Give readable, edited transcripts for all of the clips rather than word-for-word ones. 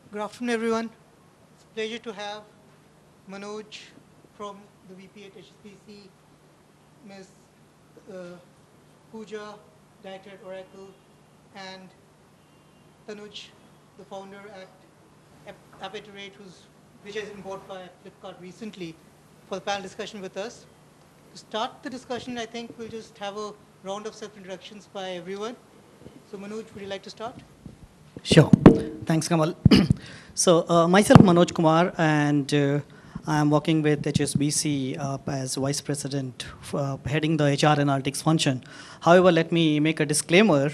Good afternoon, everyone. It's a pleasure to have Manoj from the VP at HSBC, Ms. uh, Pooja, Director at Oracle, and Tanuj, the founder at Appeturate, which has been bought by Flipkart recently, for the panel discussion with us. To start the discussion, I think we'll just have a round of self-introductions by everyone. So Manoj, would you like to start? Sure. Thanks, Kamal. Myself, Manoj Kumar, and I'm working with HSBC as Vice President, heading the HR analytics function. However, let me make a disclaimer,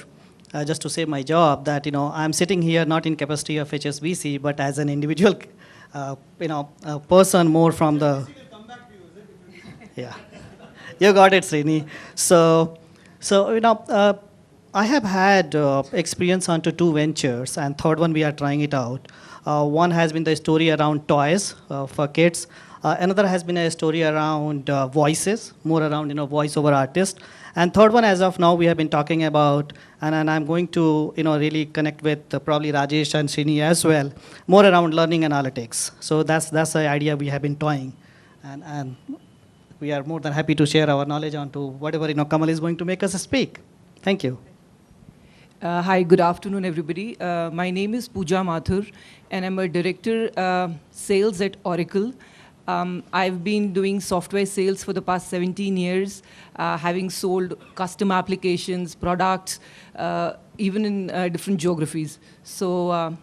just to save my job, that I'm sitting here not in capacity of HSBC, but as an individual, a person more from the. Yeah, you got it, Srini. I have had experience onto two ventures, and third one we are trying it out. One has been the story around toys for kids. Another has been a story around voices, more around voiceover artists. And third one, as of now, we have been talking about, and I'm going to really connect with probably Rajesh and Srini as well, more around learning analytics. So that's the idea we have been toying, and we are more than happy to share our knowledge onto whatever Kamal is going to make us speak. Thank you. Hi, good afternoon, everybody. My name is Pooja Mathur, and I'm a director sales at Oracle. I've been doing software sales for the past 17 years, having sold custom applications, products, even in different geographies. So,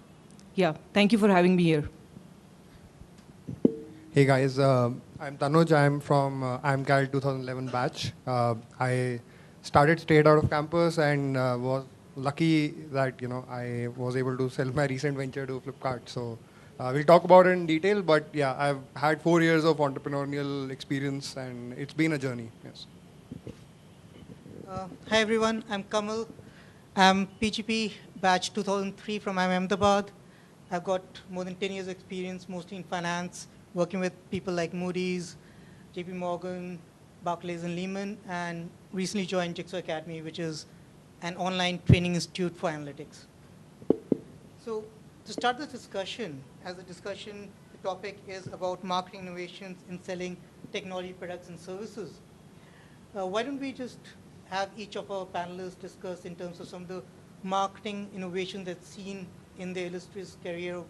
yeah, thank you for having me here. Hey guys, I'm Tanuj. I'm Cal 2011 batch. I started straight out of campus and was lucky that I was able to sell my recent venture to Flipkart. So we'll talk about it in detail, but yeah, I've had 4 years of entrepreneurial experience and it's been a journey. Yes. Hi everyone, I'm Kamal. I'm PGP batch 2003 from IIM Ahmedabad. I've got more than 10 years experience, mostly in finance, working with people like Moody's, JP Morgan, Barclays and Lehman, and recently joined Jigsaw Academy, which is an online training institute for analytics. So to start this discussion, the topic is about marketing innovations in selling technology products and services. Why don't we just have each of our panelists discuss in terms of some of the marketing innovations that's seen in their illustrious career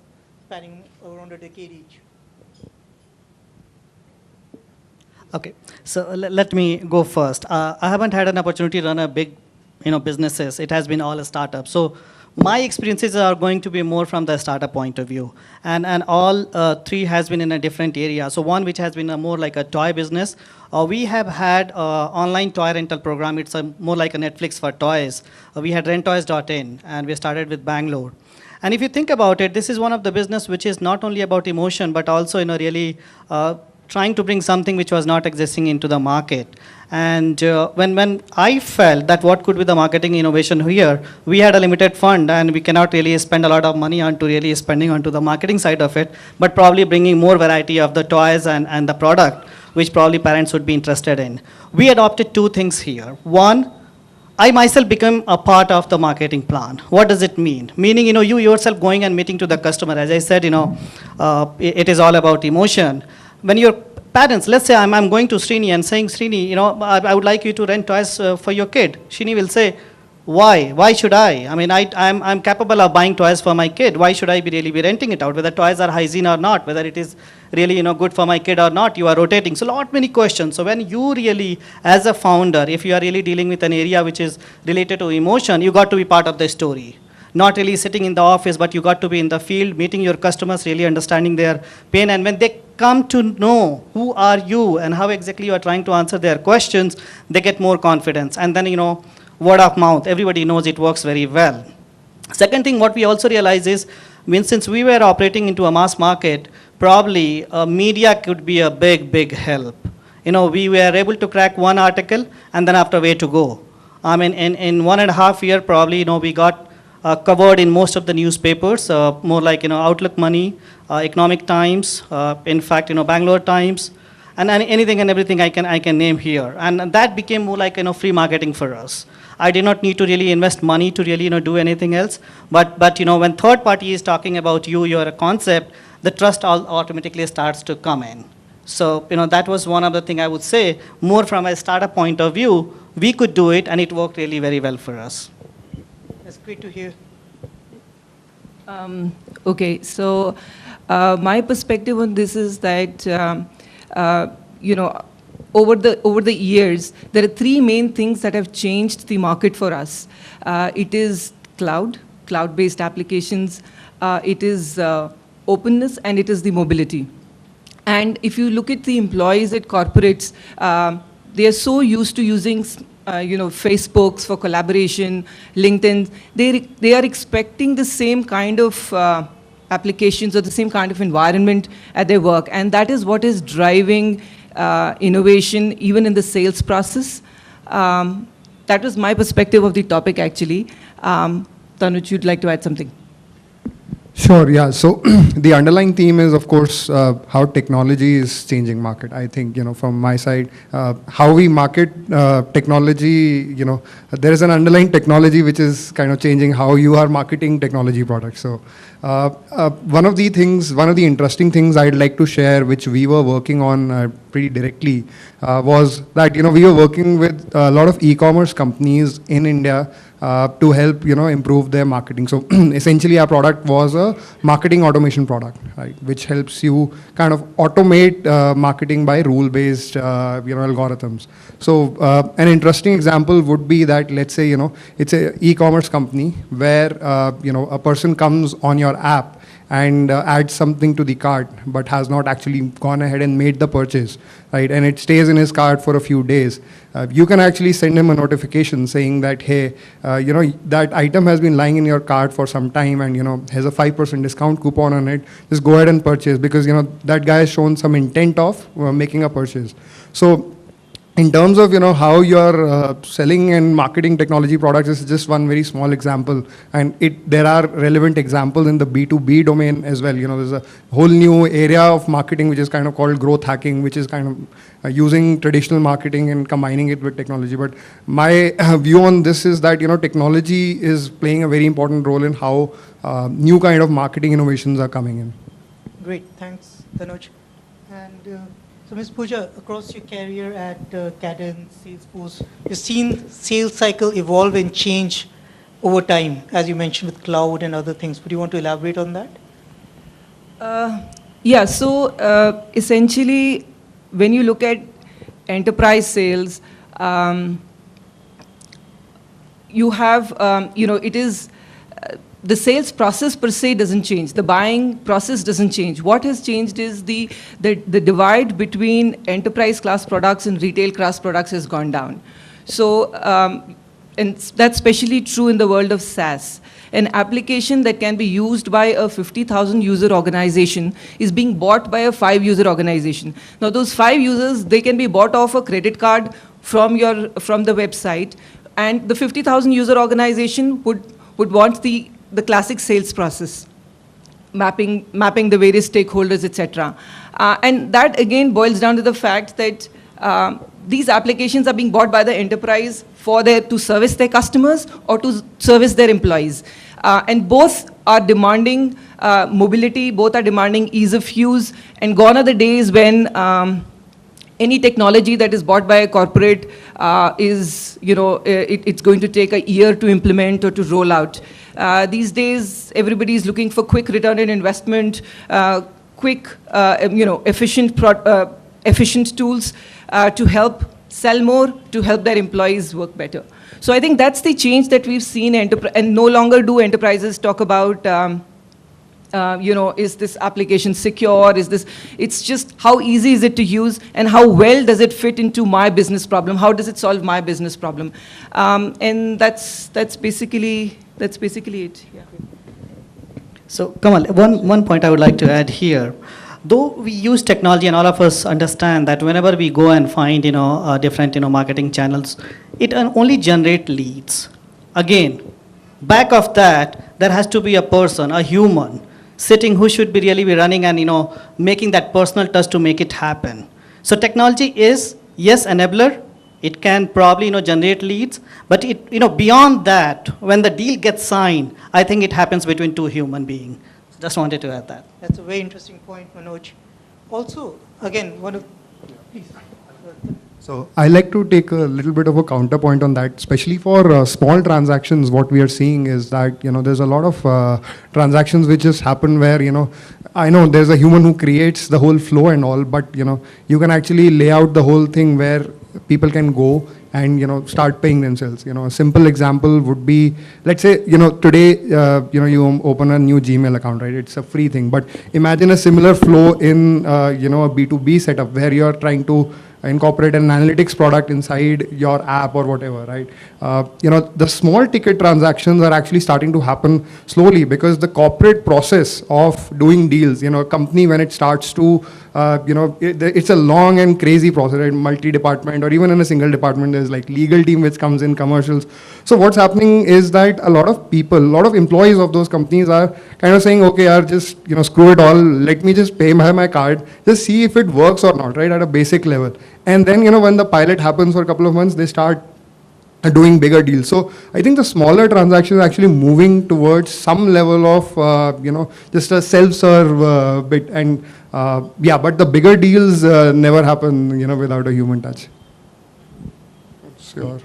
spanning around a decade each. Okay, so let me go first. I haven't had an opportunity to run a big, businesses. It has been all a startup. So my experiences are going to be more from the startup point of view, and all three has been in a different area. So one which has been more like a toy business. We have had online toy rental program. It's more like a Netflix for toys. We had renttoys.in, and we started with Bangalore. And if you think about it, this is one of the business which is not only about emotion, but also really trying to bring something which was not existing into the market. And when I felt that what could be the marketing innovation here, we had a limited fund and we cannot really spend a lot of money onto really spending onto the marketing side of it, but probably bringing more variety of the toys and the product, which probably parents would be interested in. We adopted two things here. One, I myself become a part of the marketing plan. What does it mean? Meaning, you yourself going and meeting to the customer. As I said, it is all about emotion. When your parents, let's say I'm going to Srini and saying, Srini, I would like you to rent toys for your kid. Srini will say, why? Why should I? I mean, I'm capable of buying toys for my kid. Why should I really be renting it out? Whether toys are hygiene or not, whether it is really good for my kid or not, you are rotating. So many questions. So when you really, as a founder, if you are really dealing with an area which is related to emotion, you got to be part of the story. Not really sitting in the office, but you got to be in the field, meeting your customers, really understanding their pain. And when they come to know who are you and how exactly you are trying to answer their questions, they get more confidence. And then, word of mouth, everybody knows it works very well. Second thing, what we also realize is, since we were operating into a mass market, probably media could be a big help. We were able to crack one article and then after way to go. I mean, in 1.5 years, probably, we got covered in most of the newspapers, more like Outlook Money, Economic Times, in fact Bangalore Times, and anything and everything I can name here. And that became more like, free marketing for us. I did not need to really invest money to really, do anything else. But when third party is talking about you're a concept, the trust automatically starts to come in. So, that was one of the things I would say, more from a startup point of view, we could do it, and it worked really very well for us. That's great to hear. Okay, so my perspective on this is that, over the years, there are three main things that have changed the market for us. It is cloud-based applications, it is openness, and it is the mobility. And if you look at the employees at corporates, they are so used to using Facebooks for collaboration, LinkedIn. They are expecting the same kind of applications or the same kind of environment at their work. And that is what is driving innovation, even in the sales process. That was my perspective of the topic, actually. Tanuj, you'd like to add something? Sure, yeah. So the underlying theme is, of course, how technology is changing market. I think, from my side, how we market technology, there is an underlying technology which is kind of changing how you are marketing technology products. So one of the interesting things I'd like to share, which we were working on pretty directly, was that, we were working with a lot of e-commerce companies in India to help, improve their marketing. So essentially our product was a marketing automation product, right, which helps you kind of automate marketing by rule-based, algorithms. So an interesting example would be that, let's say, it's a e-commerce company where, a person comes on your app and adds something to the cart, but has not actually gone ahead and made the purchase, right? And it stays in his cart for a few days. You can actually send him a notification saying that, hey, that item has been lying in your cart for some time and, has a 5% discount coupon on it. Just go ahead and purchase because, that guy has shown some intent of making a purchase. So in terms of, how you're selling and marketing technology products, this is just one very small example. And there are relevant examples in the B2B domain as well. There's a whole new area of marketing which is kind of called growth hacking, which is kind of using traditional marketing and combining it with technology. But my view on this is that, technology is playing a very important role in how new kind of marketing innovations are coming in. Great, thanks, Tanuj. And so, Ms. Pooja, across your career at Cadence, Salesforce, you've seen sales cycle evolve and change over time, as you mentioned with cloud and other things. Would you want to elaborate on that? Yeah, so essentially, when you look at enterprise sales, you have, it is, the sales process per se doesn't change. The buying process doesn't change. What has changed is the divide between enterprise class products and retail class products has gone down. So, and that's especially true in the world of SaaS. An application that can be used by a 50,000 user organization is being bought by a 5 user organization. Now those 5 users, they can be bought off a credit card from the website, and the 50,000 user organization would want the classic sales process, mapping the various stakeholders, etc. And that again boils down to the fact that these applications are being bought by the enterprise to service their customers or to service their employees. And both are demanding mobility, both are demanding ease of use, and gone are the days when any technology that is bought by a corporate it's going to take a year to implement or to roll out. These days, everybody is looking for quick return on investment, quick, efficient tools to help sell more, to help their employees work better. So I think that's the change that we've seen, and no longer do enterprises talk about is this application secure? It's just how easy is it to use and how well does it fit into my business problem? How does it solve my business problem? And that's basically it. Yeah. So, Kamal, one point I would like to add here. Though we use technology, and all of us understand that whenever we go and find, different, marketing channels, it only generate leads. Again, back of that, there has to be a person, a human, sitting who should be really be running and, making that personal touch to make it happen. So technology is, yes, enabler. It can probably, generate leads, but beyond that, when the deal gets signed, I think it happens between two human beings. Just wanted to add that. That's a very interesting point, Manoj. Also, again, please. So I like to take a little bit of a counterpoint on that, especially for small transactions. What we are seeing is that there's a lot of transactions which just happen where I know there's a human who creates the whole flow and all, but you can actually lay out the whole thing where people can go and start paying themselves. A simple example would be, let's say today you open a new Gmail account, right? It's a free thing, but imagine a similar flow in a B2B setup where you're trying to incorporate an analytics product inside your app or whatever, right? The small ticket transactions are actually starting to happen slowly because the corporate process of doing deals, a company when it starts to, it's a long and crazy process, right? Multi-department or even in a single department, there's like legal team which comes in, commercials. So what's happening is that a lot of people, a lot of employees of those companies are kind of saying, okay, I'll just, screw it all. Let me just pay my card, just see if it works or not, right? At a basic level. And then, when the pilot happens for a couple of months, they start doing bigger deals. So I think the smaller transactions are actually moving towards some level of, just a self-serve bit. And but the bigger deals never happen, without a human touch. Sure.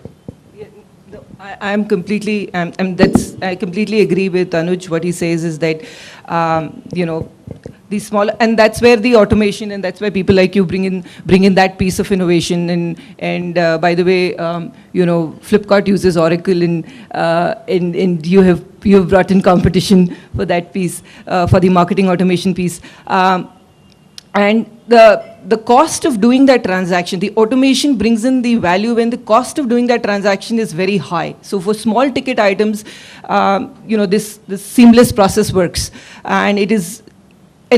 Yeah, no, I completely agree with Anuj. What he says is that, the small, and that's where the automation, and that's where people like you bring in that piece of innovation. And by the way, Flipkart uses Oracle, and you have brought in competition for that piece, for the marketing automation piece. And the cost of doing that transaction, the automation brings in the value when the cost of doing that transaction is very high. So for small ticket items, this seamless process works, and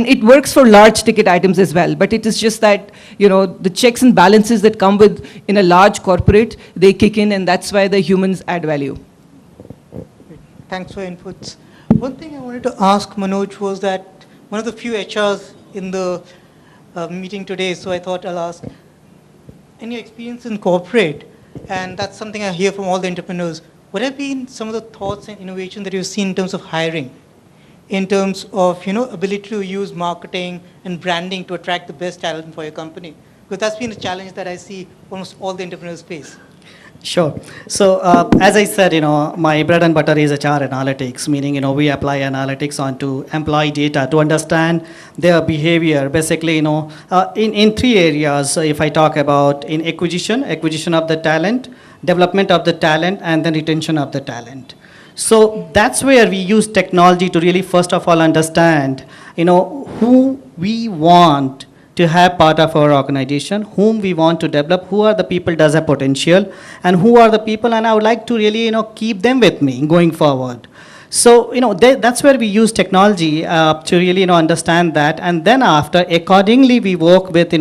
it works for large ticket items as well. But it is just that the checks and balances that come with in a large corporate, they kick in, and that's why the humans add value. Thanks for inputs. One thing I wanted to ask Manoj was that one of the few HRs in the meeting today, so I thought I'll ask, any experience in corporate, and that's something I hear from all the entrepreneurs, what have been some of the thoughts and innovation that you've seen in terms of hiring, in terms of ability to use marketing and branding to attract the best talent for your company? Because that's been a challenge that I see almost all the entrepreneurs face. Sure. So as I said, my bread and butter is HR analytics, meaning, we apply analytics onto employee data to understand their behavior. Basically, in three areas, if I talk about in acquisition of the talent, development of the talent, and then retention of the talent. So that's where we use technology to really, first of all, understand, who we want to have part of our organization, whom we want to develop, who are the people does have potential, and who are the people, and I would like to really, keep them with me going forward. So, that's where we use technology to really, understand that, and then after, accordingly, we work with,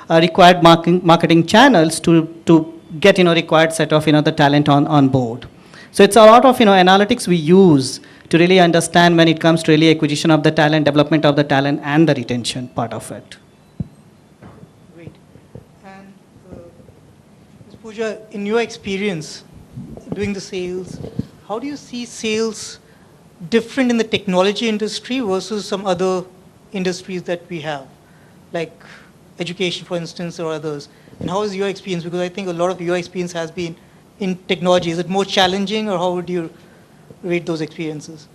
required marketing channels to get, required set of, the talent on board. So it's a lot of, analytics we use to really understand when it comes to really acquisition of the talent, development of the talent, and the retention part of it. Great. And Ms. Pooja, in your experience doing the sales, how do you see sales different in the technology industry versus some other industries that we have, like education, for instance, or others? And how is your experience? Because I think a lot of your experience has been in technology. Is it more challenging, or how would you rate those experiences?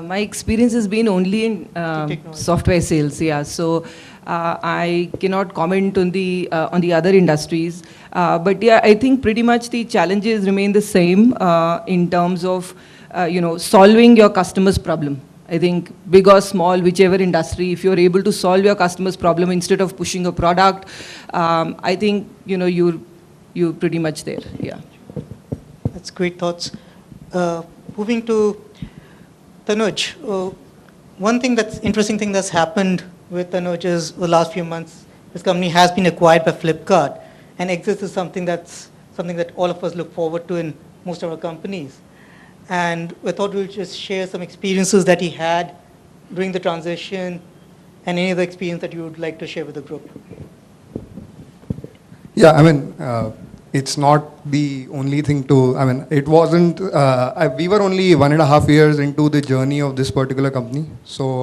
My experience has been only in software sales, yeah. So I cannot comment on the other industries. But yeah, I think pretty much the challenges remain the same in terms of solving your customer's problem. I think big or small, whichever industry, if you're able to solve your customer's problem instead of pushing a product, I think you're pretty much there. Yeah. That's great thoughts. Moving to Tanuj, one thing that's interesting thing that's happened with Tanuj is the last few months, this company has been acquired by Flipkart, and exit is something that all of us look forward to in most of our companies. And we thought we'll just share some experiences that he had during the transition and any other experience that you would like to share with the group. Yeah, I mean, it's not the only thing to, I mean, it wasn't, we were only 1.5 years into the journey of this particular company. So,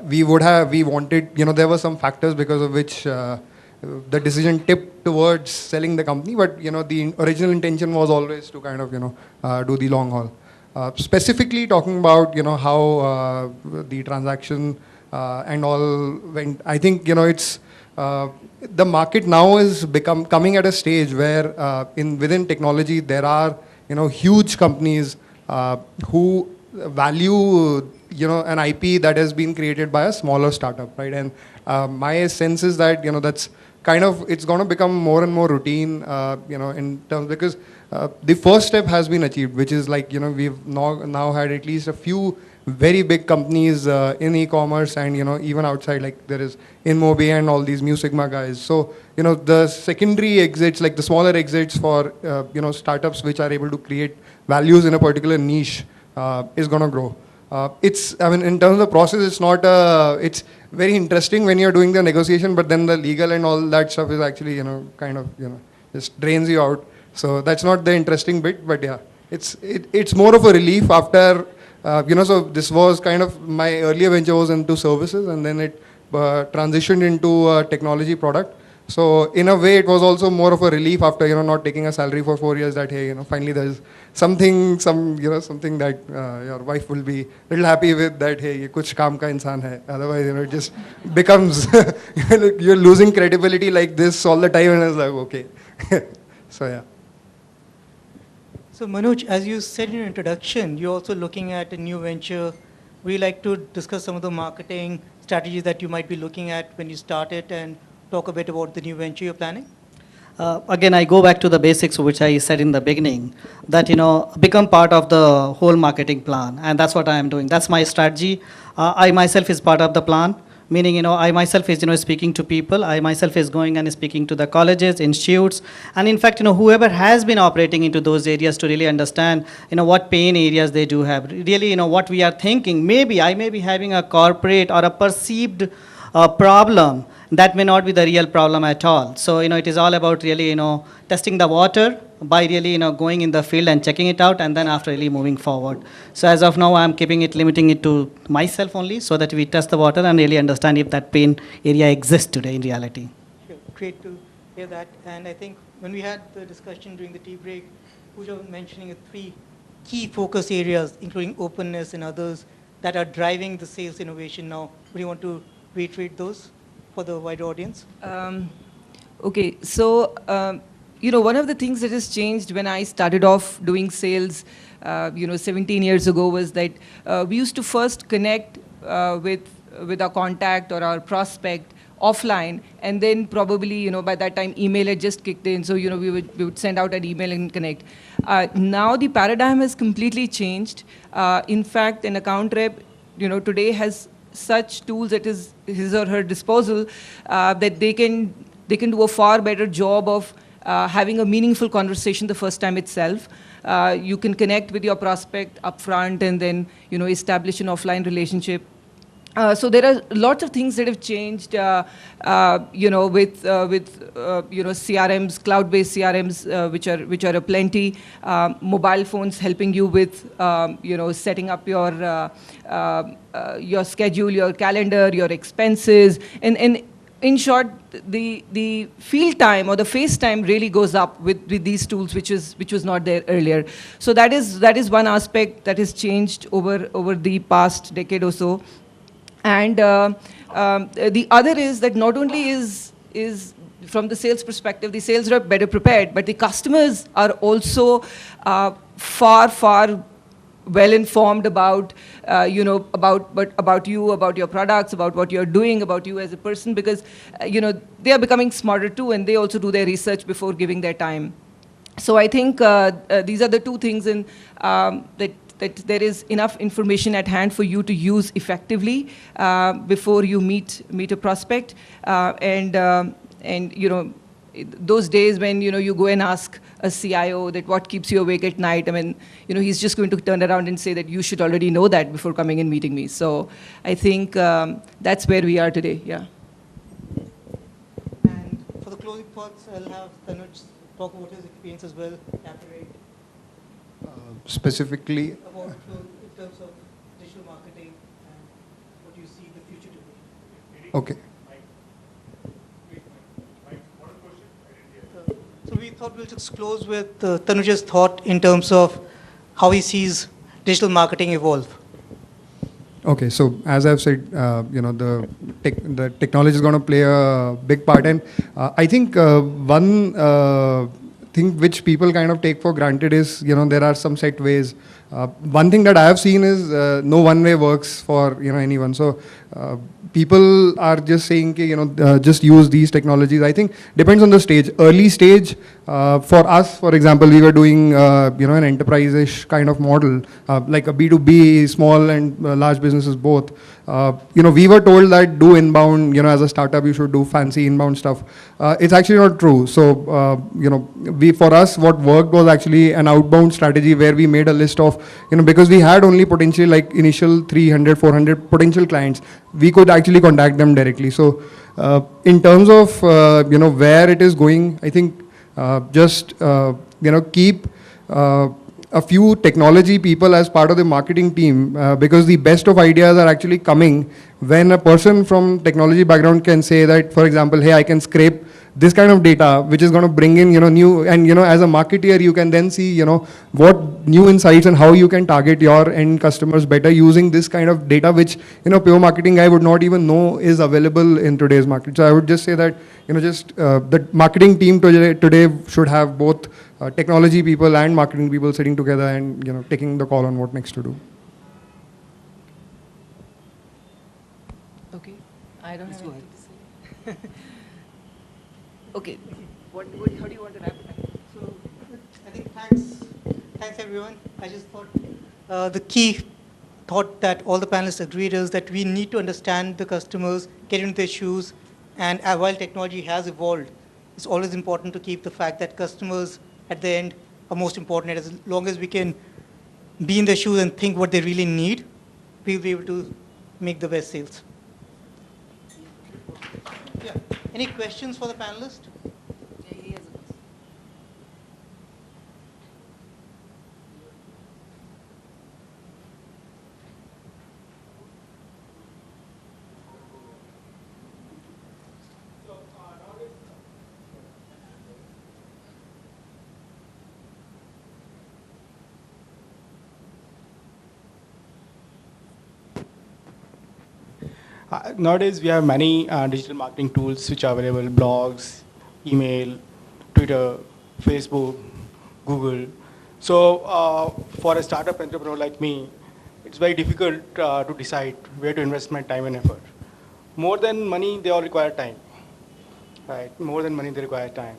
we wanted, there were some factors because of which the decision tipped towards selling the company, but, the original intention was always to kind of, do the long haul. Specifically talking about, how the transaction and all went, I think, it's, the market now is coming at a stage where within technology there are huge companies who value an IP that has been created by a smaller startup, right? And my sense is that that's kind of, it's going to become more and more routine, in terms, because the first step has been achieved, which is like we've now had at least a few very big companies in e-commerce and even outside, like there is InMobi and all these Mu Sigma guys. So the secondary exits, like the smaller exits for startups which are able to create values in a particular niche is going to grow. I mean, in terms of the process, it's not it's very interesting when you're doing the negotiation, but then the legal and all that stuff is actually kind of just drains you out. So that's not the interesting bit, but yeah, it's more of a relief after. So this was kind of, my earlier venture was into services, and then it transitioned into a technology product. So in a way, it was also more of a relief after not taking a salary for 4 years, that hey, finally there's something that your wife will be a little happy with, that hey, ye kuch kaam ka insaan hai. Otherwise, it just becomes you're losing credibility like this all the time, and it's like okay. So yeah. So Manoj, as you said in your introduction, you're also looking at a new venture. Would you like to discuss some of the marketing strategies that you might be looking at when you start it, and talk a bit about the new venture you're planning? Again, I go back to the basics, which I said in the beginning, that, become part of the whole marketing plan. And that's what I am doing. That's my strategy. I myself is part of the plan. Meaning, I myself is, speaking to people. I myself is going and speaking to the colleges, institutes, and in fact, whoever has been operating into those areas to really understand, what pain areas they do have. Really, what we are thinking. Maybe I may be having a corporate or a perceived problem that may not be the real problem at all. So, it is all about really, testing the water by really, going in the field and checking it out, and then after really moving forward. So as of now, I'm limiting it to myself only, so that we test the water and really understand if that pain area exists today in reality. Sure. Great to hear that. And I think when we had the discussion during the tea break, Pooja was mentioning 3 key focus areas, including openness and others, that are driving the sales innovation now. Would you want to reiterate those for the wider audience? Okay, so one of the things that has changed when I started off doing sales, 17 years ago, was that we used to first connect with our contact or our prospect offline, and then probably, by that time, email had just kicked in, so, we would send out an email and connect. Now the paradigm has completely changed. In fact, an account rep, today has such tools at his or her disposal that they can do a far better job of having a meaningful conversation the first time itself. You can connect with your prospect upfront and then, establish an offline relationship. So there are lots of things that have changed, with CRMs, cloud-based CRMs, which are aplenty. Mobile phones helping you with, setting up your schedule, your calendar, your expenses, and in short, the field time or the face time really goes up with these tools, which was not there earlier. So that is one aspect that has changed over the past decade or so. And the other is that not only is from the sales perspective, the sales rep better prepared, but the customers are also far well informed about about you, about your products, about what you're doing, about you as a person, because they are becoming smarter too, and they also do their research before giving their time. So I think these are the 2 things in that there is enough information at hand for you to use effectively before you meet a prospect, and those days when, you go and ask a CIO that what keeps you awake at night, I mean, he's just going to turn around and say that you should already know that before coming and meeting me. So I think that's where we are today, yeah. And for the closing thoughts, I'll have Tanuj talk about his experience as well, elaborate Specifically, about in terms of digital marketing and what you see the future to be. okay. So we thought we'll just close with Tanuj's thought in terms of how he sees digital marketing evolve. Okay, so as I've said, the technology is going to play a big part, and I think one thing which people kind of take for granted is, there are some set ways. One thing that I have seen is no one way works for anyone. So people are just saying, just use these technologies. I think depends on the stage. Early stage, for us, for example, we were doing an enterprise-ish kind of model, like a B2B, small and large businesses both. We were told that do inbound, as a startup, you should do fancy inbound stuff. It's actually not true. So, for us, what worked was actually an outbound strategy where we made a list of, because we had only potentially like initial 300, 400 potential clients, we could actually contact them directly. So, in terms of, where it is going, I think just, keep a few technology people as part of the marketing team, because the best of ideas are actually coming when a person from technology background can say that, for example, hey, I can scrape this kind of data, which is going to bring in, new, and, as a marketeer, you can then see, what new insights and how you can target your end customers better using this kind of data, which, pure marketing guy would not even know is available in today's market. So I would just say that, the marketing team today should have both technology people and marketing people sitting together and, taking the call on what next to do. Okay, I don't have anything to say. Okay, how do you want to wrap it? So I think thanks everyone. I just thought the key thought that all the panelists agreed is that we need to understand the customers, get into their shoes, and while technology has evolved, it's always important to keep the fact that customers at the end are most important. As long as we can be in their shoes and think what they really need, we'll be able to make the best sales. Yeah. Any questions for the panelists? Nowadays, we have many digital marketing tools which are available: blogs, email, Twitter, Facebook, Google. So for a startup entrepreneur like me, it's very difficult to decide where to invest my time and effort. More than money, they all require time. Right? More than money, they require time.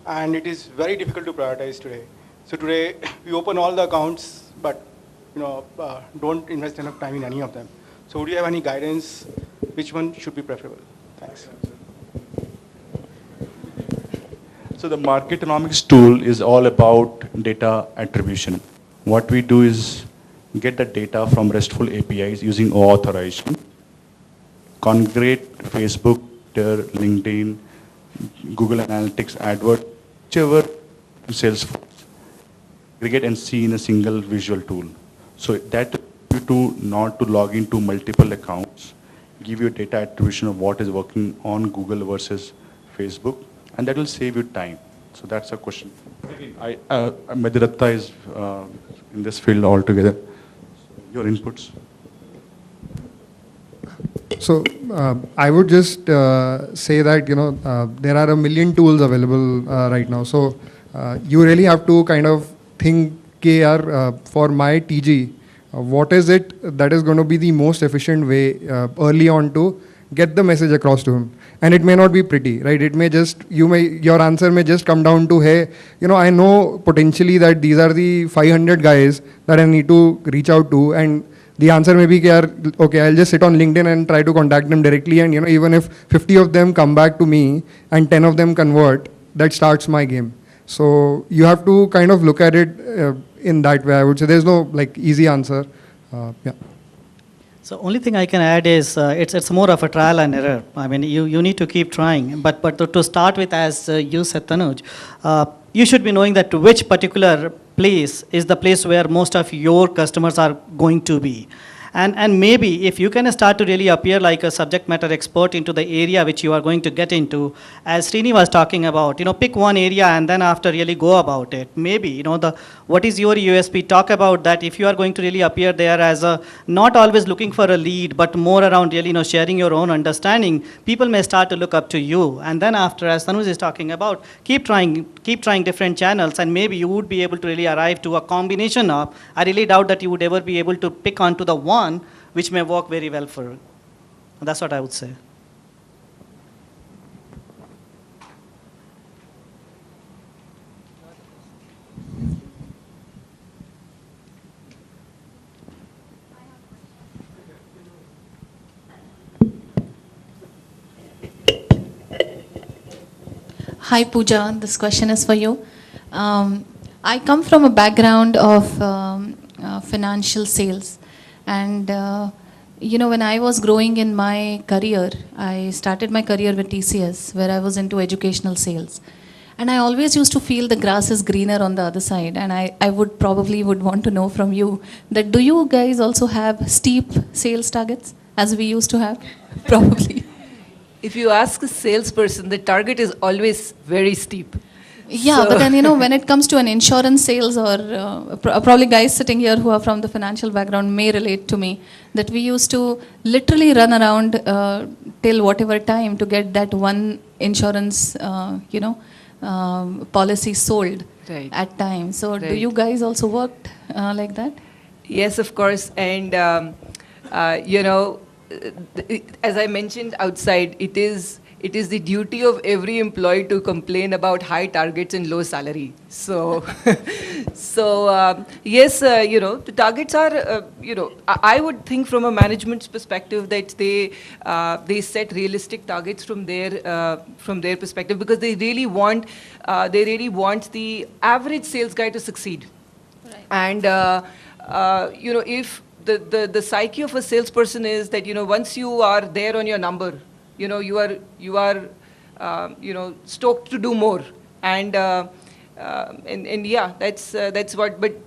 And it is very difficult to prioritize today. So today, we open all the accounts, but don't invest enough time in any of them. So would you have any guidance? Which one should be preferable? Thanks. So the Marketonomics tool is all about data attribution. What we do is get the data from RESTful APIs using authorization, congregate Facebook, Twitter, LinkedIn, Google Analytics, AdWords, whichever Salesforce, aggregate and see in a single visual tool. So that you to not to log into multiple accounts, give you data attribution of what is working on Google versus Facebook, and that will save you time. So that's a question. Madhuratta is in this field altogether. Your inputs? So I would just say that, there are a million tools available right now. So you really have to kind of think, for my TG, what is it that is going to be the most efficient way early on to get the message across to him? And it may not be pretty, right? It may just, your answer may just come down to, hey, I know potentially that these are the 500 guys that I need to reach out to, and the answer may be, okay, I'll just sit on LinkedIn and try to contact them directly, and even if 50 of them come back to me and 10 of them convert, that starts my game. So you have to kind of look at it in that way. I would say there's no like easy answer. Yeah. So only thing I can add is it's more of a trial and error. I mean, you need to keep trying. But to start with, as you said, Tanuj, you should be knowing that which particular place is the place where most of your customers are going to be. And maybe if you can start to really appear like a subject matter expert into the area which you are going to get into, as Srini was talking about, pick one area and then after really go about it. Maybe, what is your USP? Talk about that. If you are going to really appear there as a, not always looking for a lead, but more around really, sharing your own understanding, people may start to look up to you. And then after, as Tanuj is talking about, keep trying different channels, and maybe you would be able to really arrive to a combination of, I really doubt that you would ever be able to pick onto the one which may work very well for you. That's what I would say. Hi Pooja, this question is for you. I come from a background of financial sales, and when I was growing in my career, I started my career with TCS, where I was into educational sales. And I always used to feel the grass is greener on the other side, and I would want to know from you that do you guys also have steep sales targets as we used to have? Probably. If you ask a salesperson, the target is always very steep. Yeah, but then, when it comes to an insurance sales, or probably guys sitting here who are from the financial background may relate to me, that we used to literally run around till whatever time to get that one insurance, policy sold at times. So do you guys also work like that? Yes, of course. And, as I mentioned outside, it is the duty of every employee to complain about high targets and low salary. So, yes, the targets are, I would think from a management's perspective that they set realistic targets from their perspective, because they really want the average sales guy to succeed. Right. And if the psyche of a salesperson is that once you are there on your number, you are stoked to do more, and yeah, that's what. But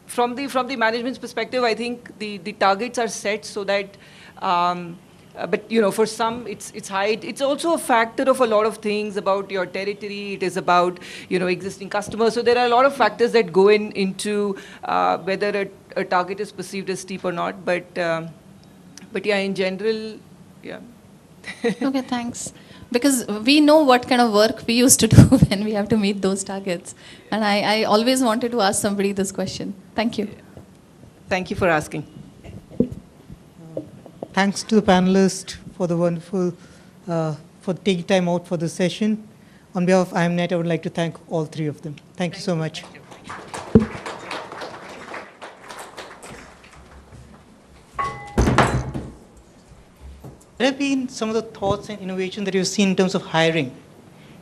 from the management's perspective, I think the targets are set so that. But for some it's high. It's also a factor of a lot of things about your territory. It is about existing customers. So there are a lot of factors that go into whether a target is perceived as steep or not. But yeah, in general, yeah. Okay, thanks. Because we know what kind of work we used to do when we have to meet those targets. And I always wanted to ask somebody this question. Thank you. Thank you for asking. Thanks to the panelists for the wonderful, for taking time out for this session. On behalf of IMNet, I would like to thank all three of them. Thank you so much. There have been some of the thoughts and innovation that you've seen in terms of hiring,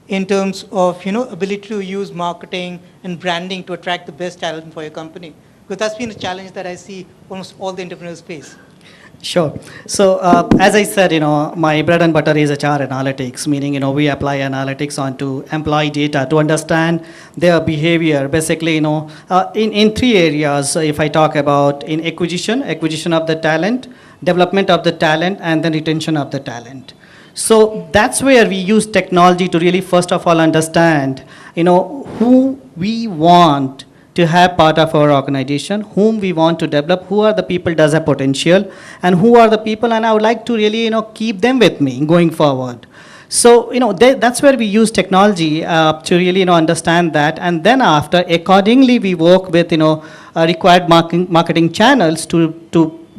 in terms of ability to use marketing and branding to attract the best talent for your company. Because that's been a challenge that I see almost all the entrepreneurs face. Sure. So as I said, my bread and butter is HR analytics, meaning, we apply analytics onto employee data to understand their behavior. Basically, in three areas, if I talk about in acquisition of the talent, development of the talent, and then retention of the talent. So that's where we use technology to really, first of all, understand, who we want to have part of our organization, whom we want to develop, who are the people does have potential, and who are the people, and I would like to really, keep them with me going forward. So, that's where we use technology to really, understand that, and then after, accordingly, we work with, required marketing channels to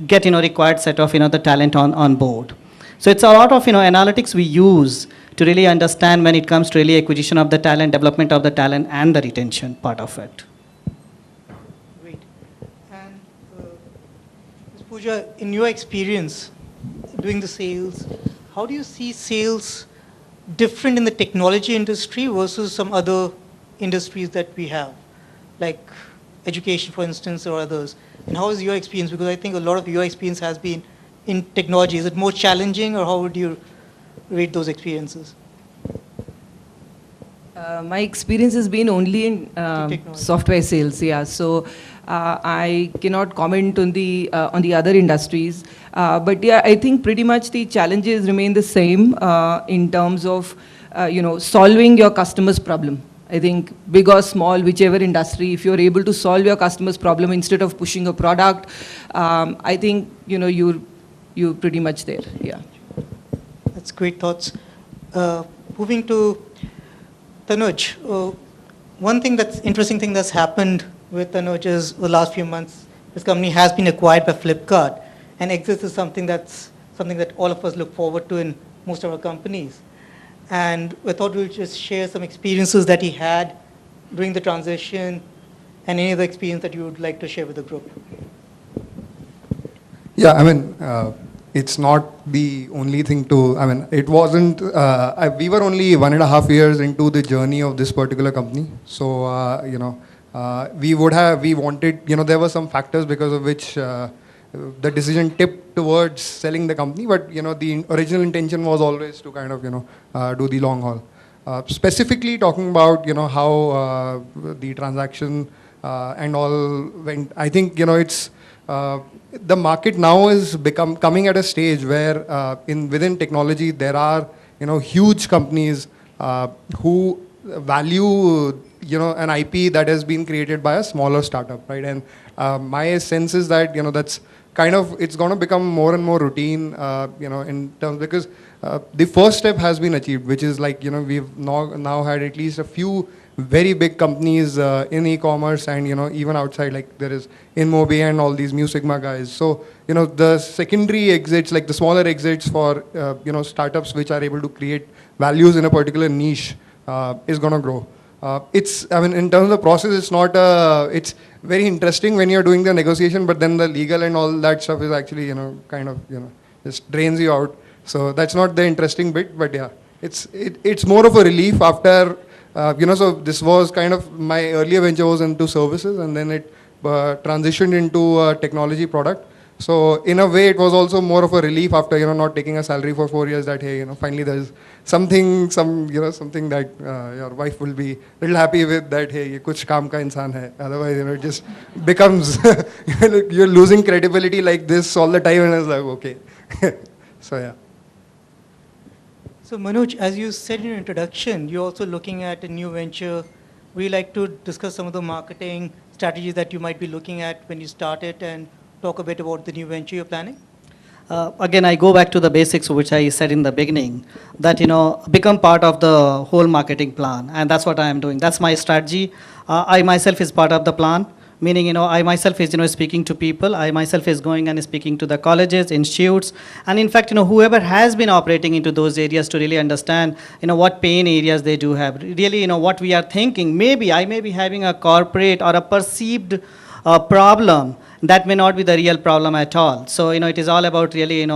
get, required set of, the talent on board. So it's a lot of, analytics we use to really understand when it comes to really acquisition of the talent, development of the talent, and the retention part of it. Pooja, in your experience doing the sales, how do you see sales different in the technology industry versus some other industries that we have, like education, for instance, or others? And how is your experience? Because I think a lot of your experience has been in technology. Is it more challenging, or how would you rate those experiences? My experience has been only in Technology. software sales, yeah. So I cannot comment on the other industries, but yeah, I think pretty much the challenges remain the same in terms of solving your customer's problem. I think big or small, whichever industry, if you're able to solve your customer's problem instead of pushing a product, I think you're pretty much there. Yeah. That's great thoughts. Moving to Tanuj, one thing that's interesting thing that's happened with Tanuj is the last few months, this company has been acquired by Flipkart, and exit is something that all of us look forward to in most of our companies. And we thought we'll just share some experiences that he had during the transition, and any other experience that you would like to share with the group. Yeah, I mean, it's not the only thing to, I mean, it wasn't, we were only 1.5 years into the journey of this particular company. So, we wanted, there were some factors because of which the decision tipped towards selling the company, but, the original intention was always to kind of, do the long haul. Specifically talking about, how the transaction and all went, I think, it's, the market now is coming at a stage where within technology there are huge companies who value an IP that has been created by a smaller startup, right? And my sense is that that's kind of, it's going to become more and more routine in terms, because the first step has been achieved, which is like we've now had at least a few very big companies in e-commerce and even outside, like there is InMobi and all these Mu Sigma guys. So the secondary exits, like the smaller exits for startups which are able to create values in a particular niche is going to grow. I mean, in terms of the process, it's not it's very interesting when you're doing the negotiation, but then the legal and all that stuff is actually kind of just drains you out. So that's not the interesting bit, but yeah, it's more of a relief after. So this was kind of, my earlier venture was into services, and then it transitioned into a technology product. So in a way, it was also more of a relief after not taking a salary for 4 years, that hey, finally there's something that your wife will be a little happy with, that hey, ye kuch kaam ka insaan hai. Otherwise, it just becomes you're losing credibility like this all the time, and it's like okay. So yeah. So Manoj, as you said in your introduction, you're also looking at a new venture. Would you like to discuss some of the marketing strategies that you might be looking at when you start it, and talk a bit about the new venture you're planning? Again, I go back to the basics, which I said in the beginning, that, become part of the whole marketing plan. And that's what I am doing. That's my strategy. I myself is part of the plan. Meaning, I myself is, speaking to people. I myself is going and speaking to the colleges, institutes, and in fact, whoever has been operating into those areas to really understand, what pain areas they do have. Really, what we are thinking. Maybe I may be having a corporate or a perceived problem that may not be the real problem at all. So, it is all about really,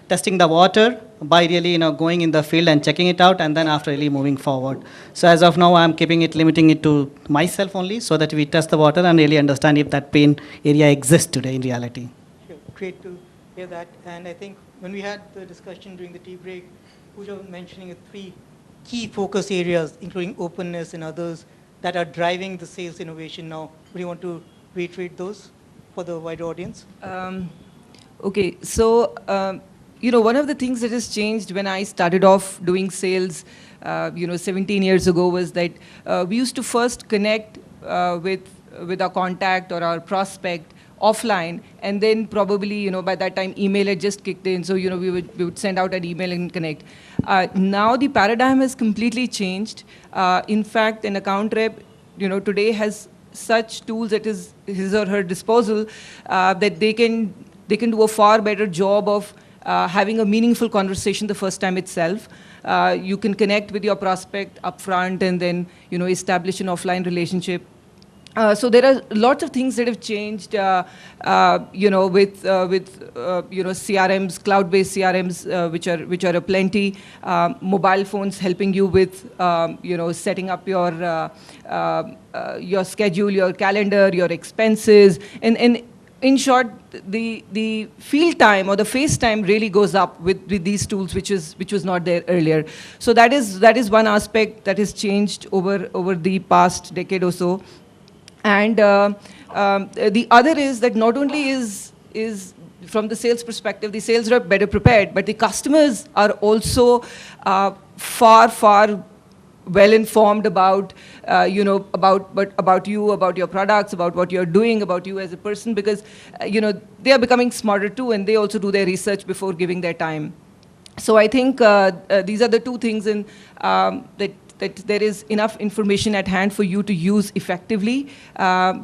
testing the water by really, going in the field and checking it out, and then after really moving forward. So as of now, I'm limiting it to myself only, so that we test the water and really understand if that pain area exists today in reality. Sure. Great to hear that. And I think when we had the discussion during the tea break, Pooja was mentioning 3 key focus areas, including openness and others, that are driving the sales innovation now. Would you want to reiterate those for the wider audience? Okay, so one of the things that has changed when I started off doing sales, 17 years ago, was that we used to first connect with our contact or our prospect offline, and then probably, by that time, email had just kicked in, so, we would send out an email and connect. Now the paradigm has completely changed. In fact, an account rep, today has such tools at his or her disposal that they can do a far better job of having a meaningful conversation the first time itself. You can connect with your prospect upfront and then, establish an offline relationship. So there are lots of things that have changed, with CRMs, cloud-based CRMs, which are aplenty. Mobile phones helping you with setting up your schedule, your calendar, your expenses, and in short, the field time or the face time really goes up with these tools, which was not there earlier. So that is one aspect that has changed over the past decade or so. And the other is that not only is from the sales perspective, the sales rep better prepared, but the customers are also far well informed about about you, about your products, about what you're doing, about you as a person, because they are becoming smarter too, and they also do their research before giving their time. So I think these are the two things that there is enough information at hand for you to use effectively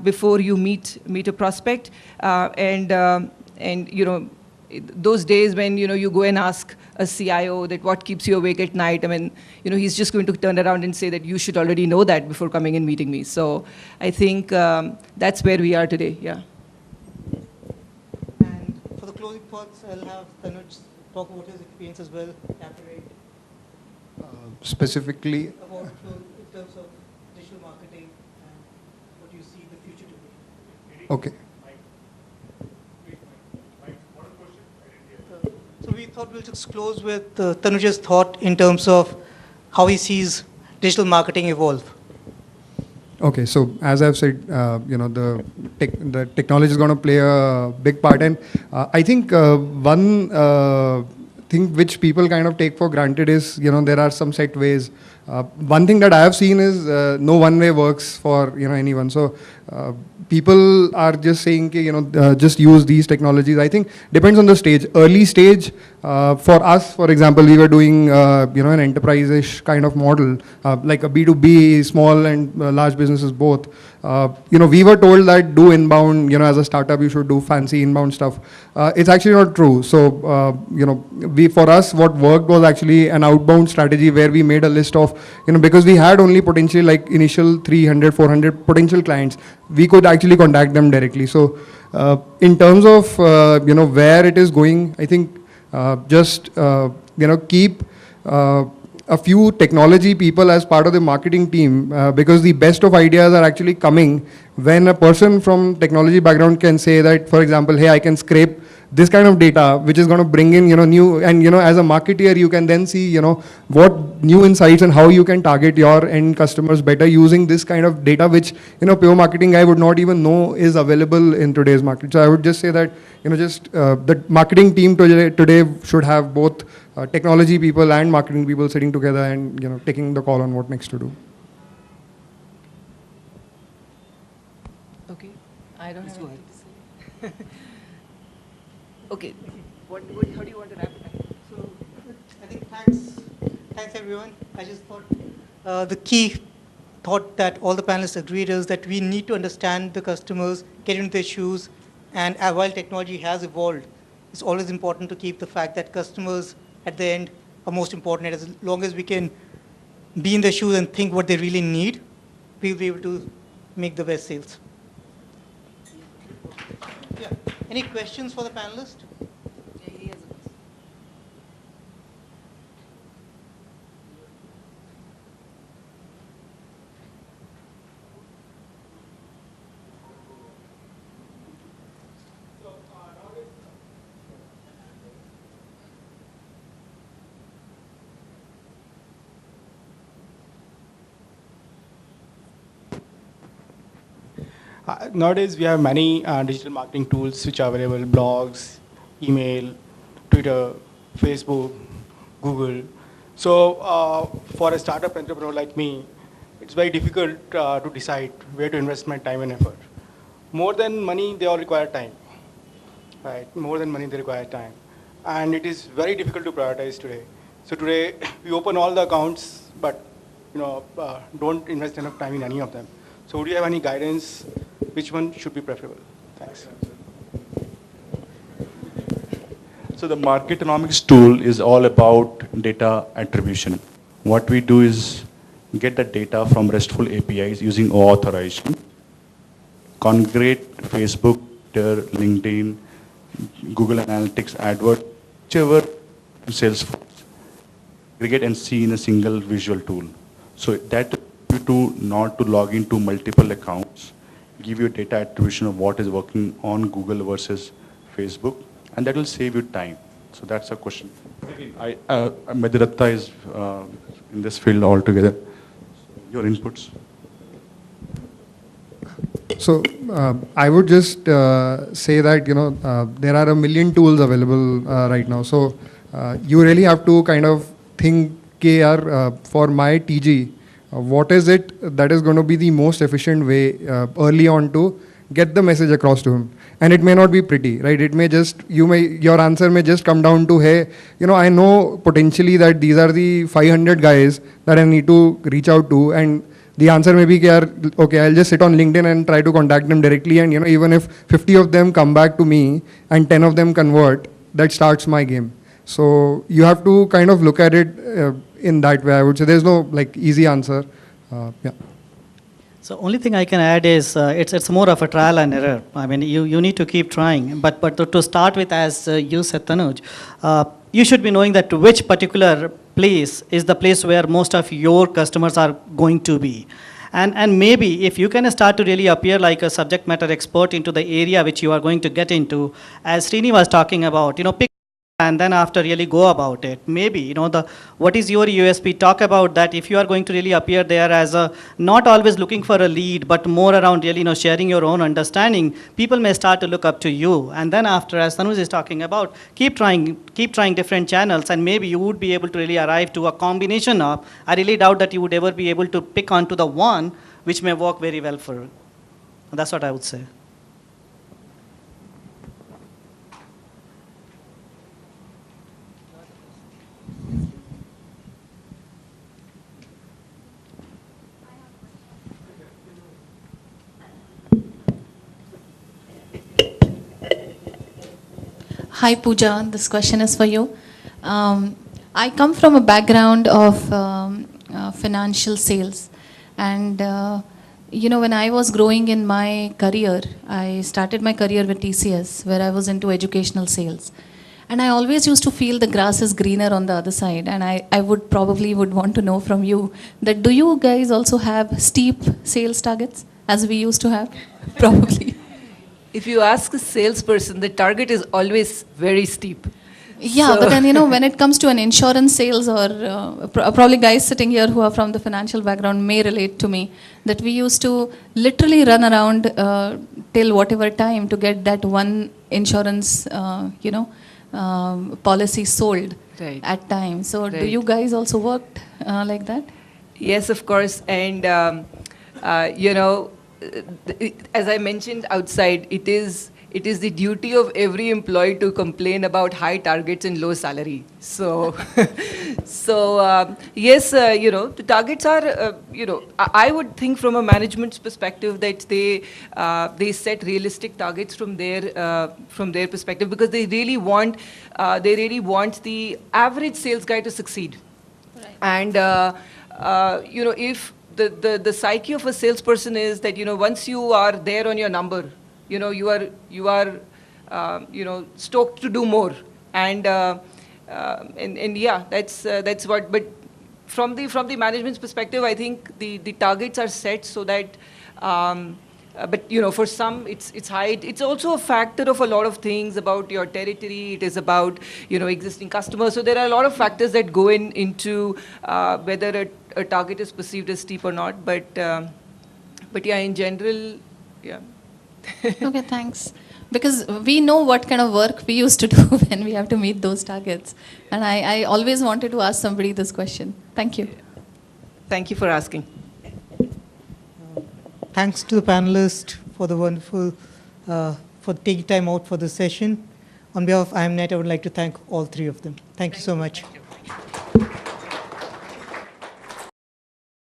before you meet a prospect, and those days when you go and ask a CIO that what keeps you awake at night, I mean, he's just going to turn around and say that you should already know that before coming and meeting me. So I think that's where we are today. Yeah. And for the closing thoughts, I'll have Tanuj talk about his experience as well, elaborate Specifically, about in terms of digital marketing and what you see the future to be. okay. So we thought we'll just close with Tanuj's thought in terms of how he sees digital marketing evolve. Okay, so as I've said, the technology is going to play a big part, and I think one thing which people kind of take for granted is, there are some set ways. One thing that I have seen is no one way works for anyone. So people are just saying, just use these technologies. I think depends on the stage. Early stage, for us, for example, we were doing an enterprise-ish kind of model, like a B2B, small and large businesses both. We were told that do inbound, as a startup, you should do fancy inbound stuff. It's actually not true. So, for us, what worked was actually an outbound strategy where we made a list of, because we had only potentially like initial 300, 400 potential clients, we could actually contact them directly. So, in terms of, where it is going, I think just, keep a few technology people as part of the marketing team, because the best of ideas are actually coming when a person from technology background can say that, for example, hey, I can scrape this kind of data, which is going to bring in, new, and, as a marketeer, you can then see, what new insights and how you can target your end customers better using this kind of data, which, pure marketing guy would not even know is available in today's market. So I would just say that, the marketing team today should have both technology people and marketing people sitting together and, taking the call on what next to do. Okay. I don't have anything to say. Okay. How do you want to wrap it up? So I think thanks everyone. I just thought the key thought that all the panelists agreed is that we need to understand the customers, get into their shoes, and while technology has evolved, it's always important to keep the fact that customers at the end are most important. As long as we can be in their shoes and think what they really need, we'll be able to make the best sales. Yeah. Any questions for the panelists? Nowadays, we have many digital marketing tools which are available: blogs, email, Twitter, Facebook, Google. So for a startup entrepreneur like me, it's very difficult to decide where to invest my time and effort. More than money, they all require time. Right? More than money, they require time. And it is very difficult to prioritize today. So today, we open all the accounts, but don't invest enough time in any of them. So would you have any guidance? Which one should be preferable? Thanks. So the Marketonomics tool is all about data attribution. What we do is get the data from RESTful APIs using OAuth authorization. congregate Facebook, Twitter, LinkedIn, Google Analytics, AdWords, whichever Salesforce, aggregate and see in a single visual tool. So that you to not to log into multiple accounts, give you data attribution of what is working on Google versus Facebook, and that will save you time. So that's a question. Madhuratta is in this field altogether. Your inputs. So I would just say that there are a million tools available right now. So you really have to kind of think, for my TG, what is it that is going to be the most efficient way early on to get the message across to him? And it may not be pretty, right? It may just, your answer may just come down to, hey, I know potentially that these are the 500 guys that I need to reach out to, and the answer may be, okay, I'll just sit on LinkedIn and try to contact them directly, and even if 50 of them come back to me and 10 of them convert, that starts my game. So you have to kind of look at it in that way. I would say there's no easy answer. Yeah. So only thing I can add is it's more of a trial and error. I mean, you need to keep trying. But to start with, as you said, Tanuj, you should be knowing that which particular place is the place where most of your customers are going to be. And maybe if you can start to really appear like a subject matter expert into the area which you are going to get into, as Srini was talking about, pick and then after really go about it. Maybe, what is your USP? Talk about that. If you are going to really appear there as a, not always looking for a lead, but more around really, sharing your own understanding, people may start to look up to you. And then after, as Tanuj is talking about, keep trying different channels, and maybe you would be able to really arrive to a combination of, I really doubt that you would ever be able to pick onto the one which may work very well for you. That's what I would say. Hi Pooja, this question is for you. I come from a background of financial sales, and when I was growing in my career, I started my career with TCS, where I was into educational sales. And I always used to feel the grass is greener on the other side, and I would probably want to know from you that do you guys also have steep sales targets as we used to have? Probably. If you ask a salesperson, the target is always very steep. Yeah, So- but then, when it comes to an insurance sales, or probably guys sitting here who are from the financial background may relate to me, that we used to literally run around till whatever time to get that one insurance, policy sold Right. at time. So do Right. you guys also worked like that? Yes, of course. And, as I mentioned outside, it is the duty of every employee to complain about high targets and low salary. So, yes, the targets are, I would think from a management's perspective that they set realistic targets from their perspective, because they really want the average sales guy to succeed. Right. And, if the psyche of a salesperson is that, once you are there on your number, you are stoked to do more. And yeah, that's what, but from the management's perspective, I think the targets are set so that, but for some it's high. It's also a factor of a lot of things about your territory. It is about existing customers. So there are a lot of factors that go into whether a target is perceived as steep or not. But yeah, in general, yeah. Okay, thanks. Because we know what kind of work we used to do when we have to meet those targets. And I always wanted to ask somebody this question. Thank you. Thank you for asking. Thanks to the panelists for the wonderful, for taking time out for this session. On behalf of IMNet, I would like to thank all three of them. Thank you so much.